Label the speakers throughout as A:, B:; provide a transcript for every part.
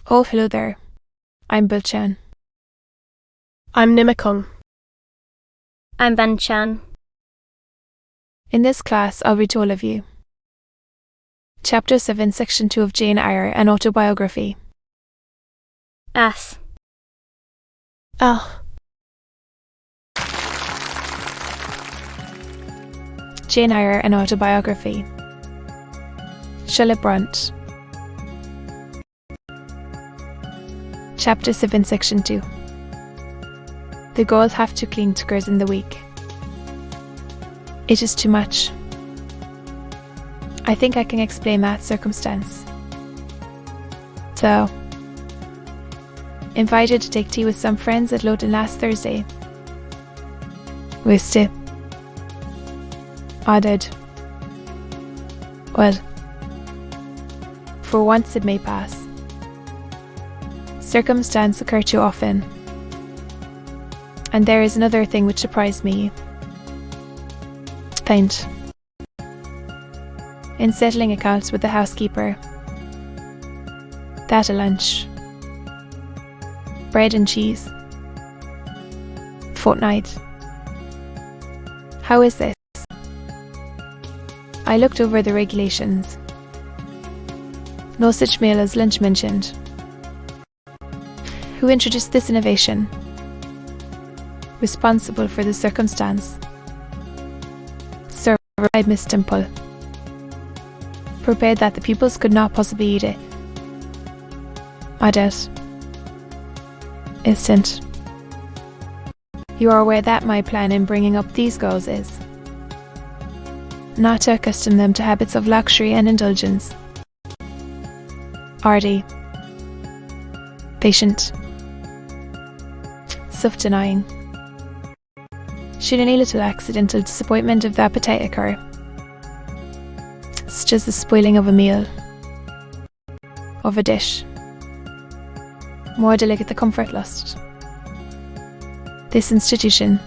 A: Oh, hello there. I'm Bilchan.
B: I'm Nimikung.
C: I'm Banchan.
A: In this class, I'll read to all of you. Chapter 7, Section 2 of Jane Eyre, an Autobiography.
C: As.
A: Jane Eyre, an Autobiography. Brontë. Chapter 7, Section 2. The girls have to clean together in the week. It is too much. I think I can explain that circumstance. So, invited to take tea with some friends at Aloud last Thursday. Wist it? I did. Well, for once it may pass. Circumstance occur too often. And there is another thing which surprised me. Faint. In settling accounts with the housekeeper. That a lunch. Bread and cheese. Fortnight. How is this? I looked over the regulations. No such meal as lunch mentioned. Who introduced this innovation? Responsible for the circumstance? Sir, replied Miss Dimple. Prepared that the pupils could not possibly eat it. I doubt. Instant. You are aware that my plan in bringing up these girls is not to accustom them to habits of luxury and indulgence. Arty. Patient. Self-denying. Should any little accidental disappointment of the appetite occur, such as the spoiling of a meal, of a dish, more delicate the comfort lust, this institution,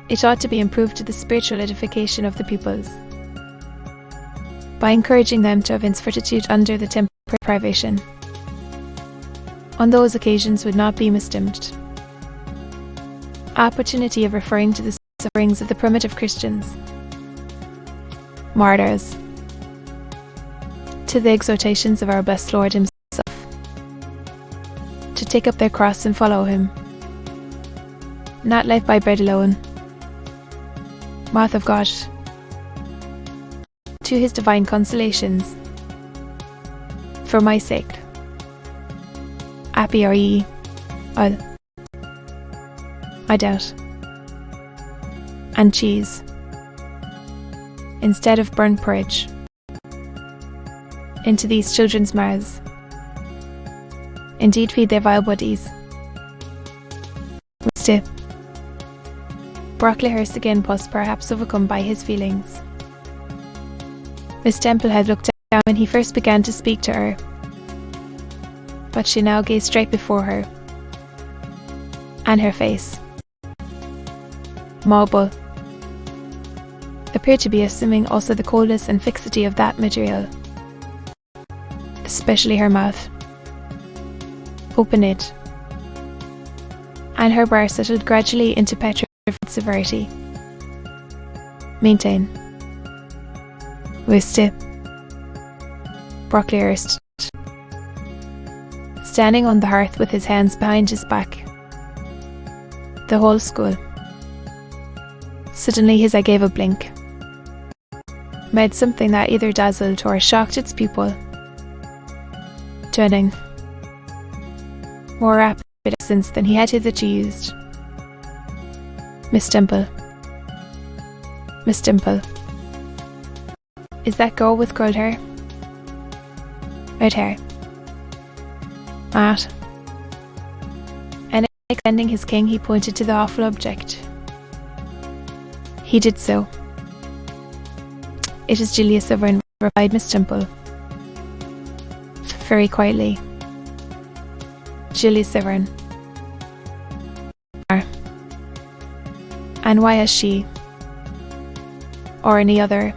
A: it ought to be improved to the spiritual edification of the pupils, by encouraging them to evince fortitude under the temporary privation. On those occasions would not be misdimed. Opportunity of referring to the sufferings of the primitive Christians, martyrs, to the exhortations of our blessed Lord himself, to take up their cross and follow him, not life by bread alone, mouth of God, to his divine consolations, for my sake. Happy are ye, I doubt. And cheese, instead of burnt porridge, into these children's mouths. Indeed feed their vile bodies. Still, Brocklehurst again was perhaps overcome by his feelings. Miss Temple had looked down when he first began to speak to her, but she now gazed straight before her, and her face, mobile, appeared to be assuming also the coldness and fixity of that material, especially her mouth, open-eyed, and her brow settled gradually into petrified severity. Maintain. Wiste. Brocklehurst, standing on the hearth with his hands behind his back. The whole school. Suddenly his eye gave a blink, made something that either dazzled or shocked its pupil. Turning, more rapid accents than he had hitherto used. Miss Dimple. Miss Dimple. Is that girl with curled hair? Red hair. Matt. And extending his king, he pointed to the awful object. He did so. It is Julia Severn, replied Miss Temple, very quietly. Julia Severn. And why has she, or any other,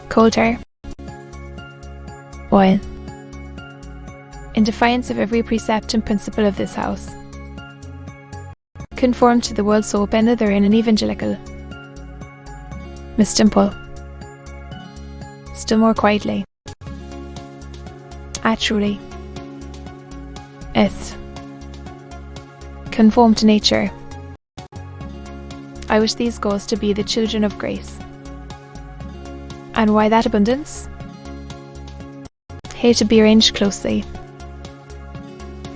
A: cold hair? Oil. in defiance of every precept and principle of this house. Conform to the world so open therein an evangelical. Miss Dimple. Still more quietly. Truly. Conform to nature. I wish these goals to be the children of grace. And why that abundance? Hey, to be arranged closely,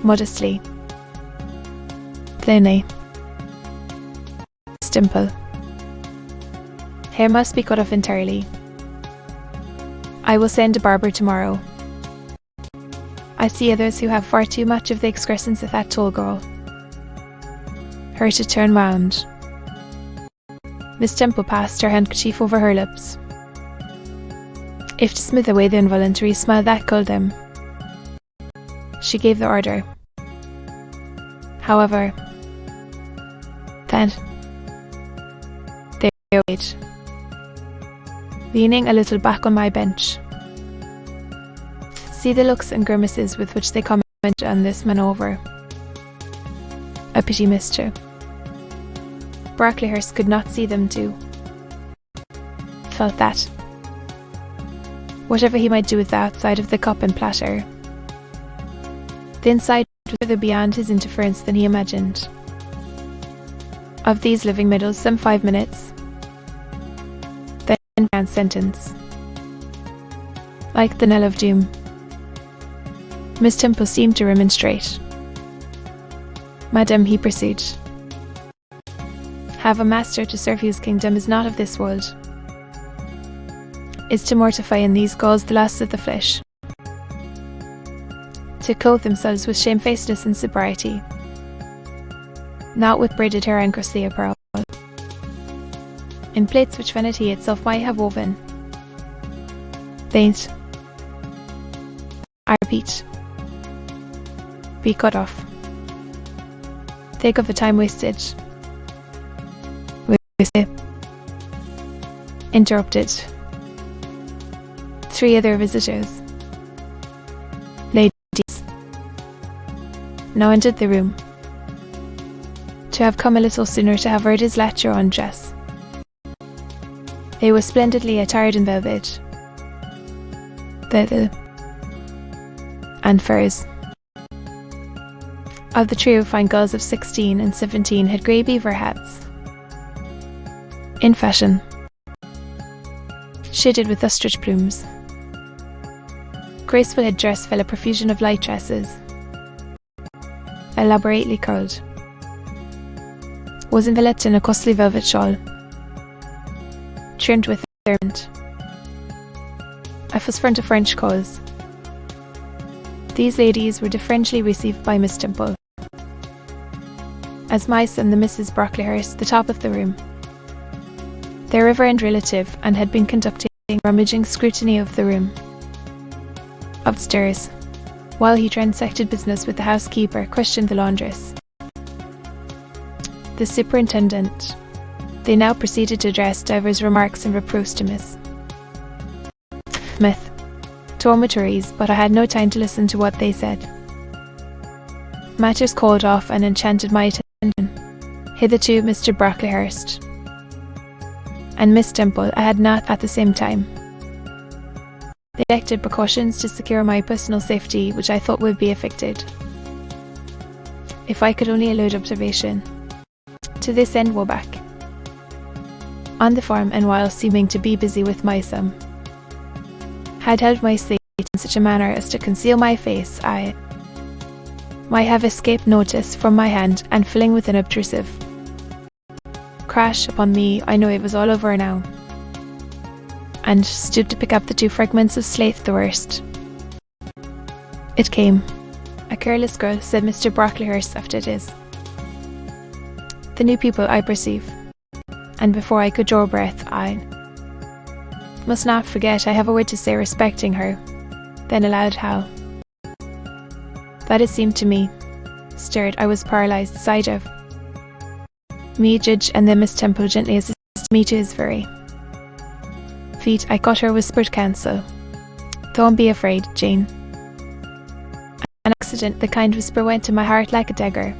A: modestly, plainly. Dimple. Hair must be cut off entirely. I will send a barber tomorrow. I see others who have far too much of the excrescence of that tall girl. Her to turn round. Miss Temple passed her handkerchief over her lips. If to smooth away the involuntary smile that called them, she gave the order. However, then there wait, leaning a little back on my bench. See the looks and grimaces with which they comment on this manoeuvre. A pity missed her. Brocklehurst could not see them too. Felt that, whatever he might do with the outside of the cup and platter, the inside was further beyond his interference than he imagined. Of these living middles, some 5 minutes, then a sentence, like the knell of doom. Miss Temple seemed to remonstrate. Madam, he pursued, have a master to serve whose kingdom is not of this world, is to mortify in these galls the lusts of the flesh, to clothe themselves with shamefacedness and sobriety, not with braided hair and costly apparel, in plaits which vanity itself might have woven. Faint, I repeat, be cut off. Think of the time wasted. Interrupted. 3 other visitors, ladies, now entered the room. To have come a little sooner to have heard his lecture on dress. They were splendidly attired in velvet, and furs. Of the trio, fine girls of 16 and 17 had grey beaver hats, in fashion, shaded with ostrich plumes. Graceful headdress fell a profusion of light tresses, elaborately curled, was enveloped in a costly velvet shawl, trimmed with ornament. I was front of French cause. These ladies were differentially received by Miss Temple, as mice and the Misses Brocklehurst, the top of the room, their reverend relative, and had been conducting a rummaging scrutiny of the room. Upstairs, while he transacted business with the housekeeper, questioned the laundress, the superintendent. They now proceeded to address divers remarks and reproofs to Miss Smith, dormitories, but I had no time to listen to what they said. Matters called off and enchanted my attention. Hitherto Mr. Brocklehurst and Miss Temple I had not at the same time. They acted precautions to secure my personal safety, which I thought would be effected if I could only elude observation. To this end, Woback, on the farm, and while seeming to be busy with my sum, had held my seat in such a manner as to conceal my face, I might have escaped notice from my hand, and filling with an obtrusive crash upon me, I know it was all over now, and stooped to pick up the 2 fragments of slate, the worst. It came. A careless girl, said Mr. Brocklehurst after it is. The new people, I perceive. And before I could draw breath, I must not forget I have a word to say respecting her. Then aloud, how that it seemed to me, stirred, I was paralysed, sight of me, Judge, and then Miss Temple gently assisted me to his very feet. I caught her whispered counsel. Don't be afraid, Jane. And confident the kind whisper went to my heart like a dagger.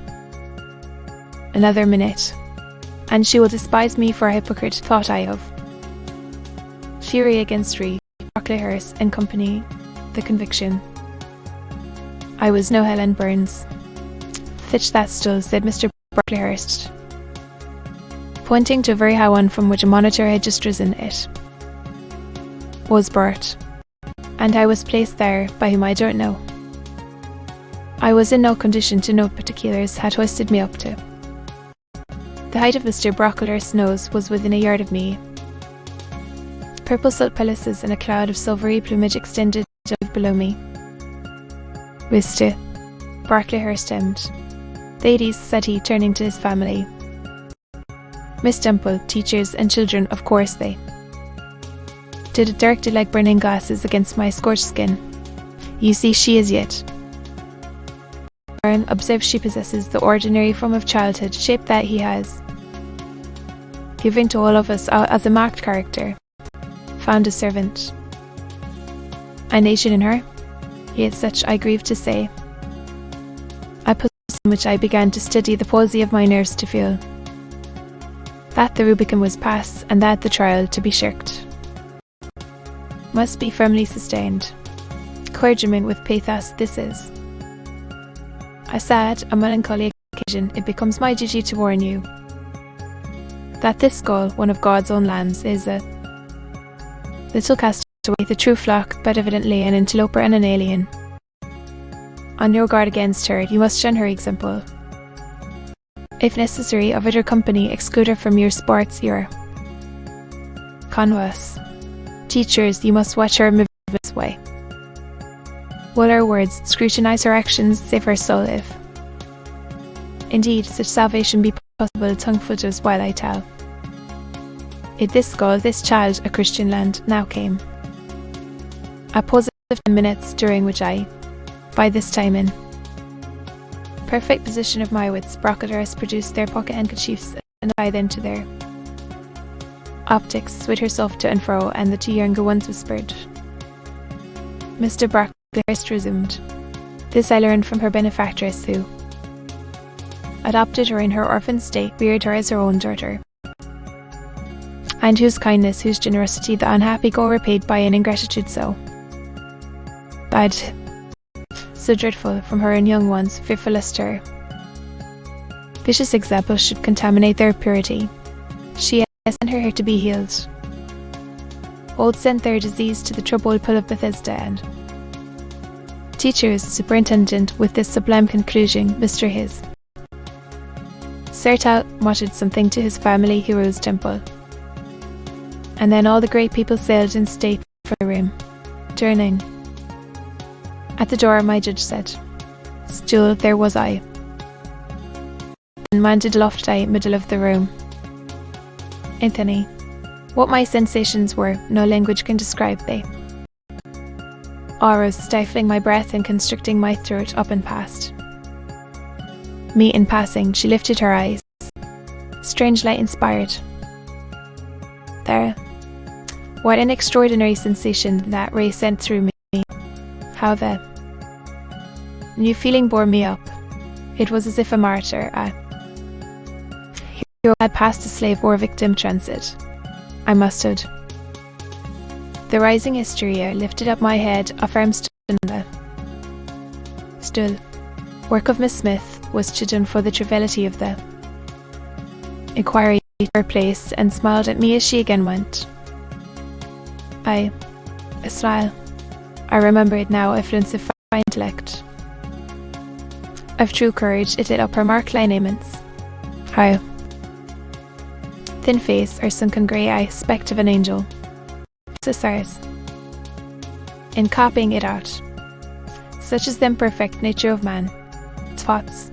A: Another minute, and she will despise me for a hypocrite, thought I of. Fury against Ree, Brocklehurst and Company, the conviction. I was no Helen Burns. Fitch that stool, said Mr. Brocklehurst, pointing to a very high one from which a monitor had just risen. It was Bert, and I was placed there by whom I don't know. I was in no condition to note particulars had hoisted me up to. The height of Mr. Brocklehurst's nose was within a yard of me. Purple silk pelisses and a cloud of silvery plumage extended below me. Mr. Brocklehurst hemmed. Ladies, said he, turning to his family. Miss Temple, teachers and children, of course they. Did it directed like burning glasses against my scorched skin. You see, she is yet. Aaron observes she possesses the ordinary form of childhood, shape that he has, giving to all of us as a marked character. Found a servant. A nation in her? Yet such I grieve to say. I possess in which I began to steady the palsy of my nerves to feel that the Rubicon was passed, and that the trial to be shirked must be firmly sustained. Clergyman with pathos this is. A sad, a melancholy occasion, it becomes my duty to warn you that this skull, one of God's own lambs, is a little cast away the true flock, but evidently an interloper and an alien. On your guard against her, you must shun her example. If necessary, avoid her company, exclude her from your sports, your converse. Teachers, you must watch her move this way. Will her words, scrutinize her actions, save her soul if indeed such salvation be possible, tongue-footers while I tell. It this skull, this child, a Christian land, now came. A pause of 10 minutes, during which I, by this time in perfect possession of my wits, Brocklehurst produced their pocket handkerchiefs and I then to their optics, swayed herself to and fro, and the two younger ones whispered. Mr. Brocklehurst resumed. This I learned from her benefactress, who adopted her in her orphan state, reared her as her own daughter, and whose kindness, whose generosity the unhappy go repaid by an ingratitude so bad, so dreadful, from her and young ones, fearful lest her vicious example should contaminate their purity. She has sent her here to be healed. Old sent their disease to the troubled pool of Bethesda, and teachers, superintendent, with this sublime conclusion, Mr. His Sertal muttered something to his family hero's temple, and then all the great people sailed in state from the room. Turning at the door, my judge said, Still there was I. Then mounted aloft I, middle of the room. Anthony, what my sensations were, no language can describe they. Auras stifling my breath and constricting my throat up and past me in passing, she lifted her eyes. Strange light inspired. There. What an extraordinary sensation that ray sent through me. How the new feeling bore me up. It was as if a martyr, a hero had passed a slave or victim transit. I mustered. The rising hysteria lifted up my head, a firm stood in the still. Work of Miss Smith was chidden for the triviality of the inquiry to her place, and smiled at me as she again went. A smile. I remembered now effluence of fine intellect, of true courage. It lit up her marked lineaments. How thin face, her sunken grey eye, speck of an angel. Cesars. In copying it out, such is the imperfect nature of man. Spots.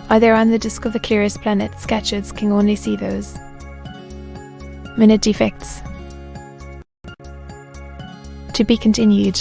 A: Either on the disk of the clearest planet, sketches can only see those minute defects. To be continued.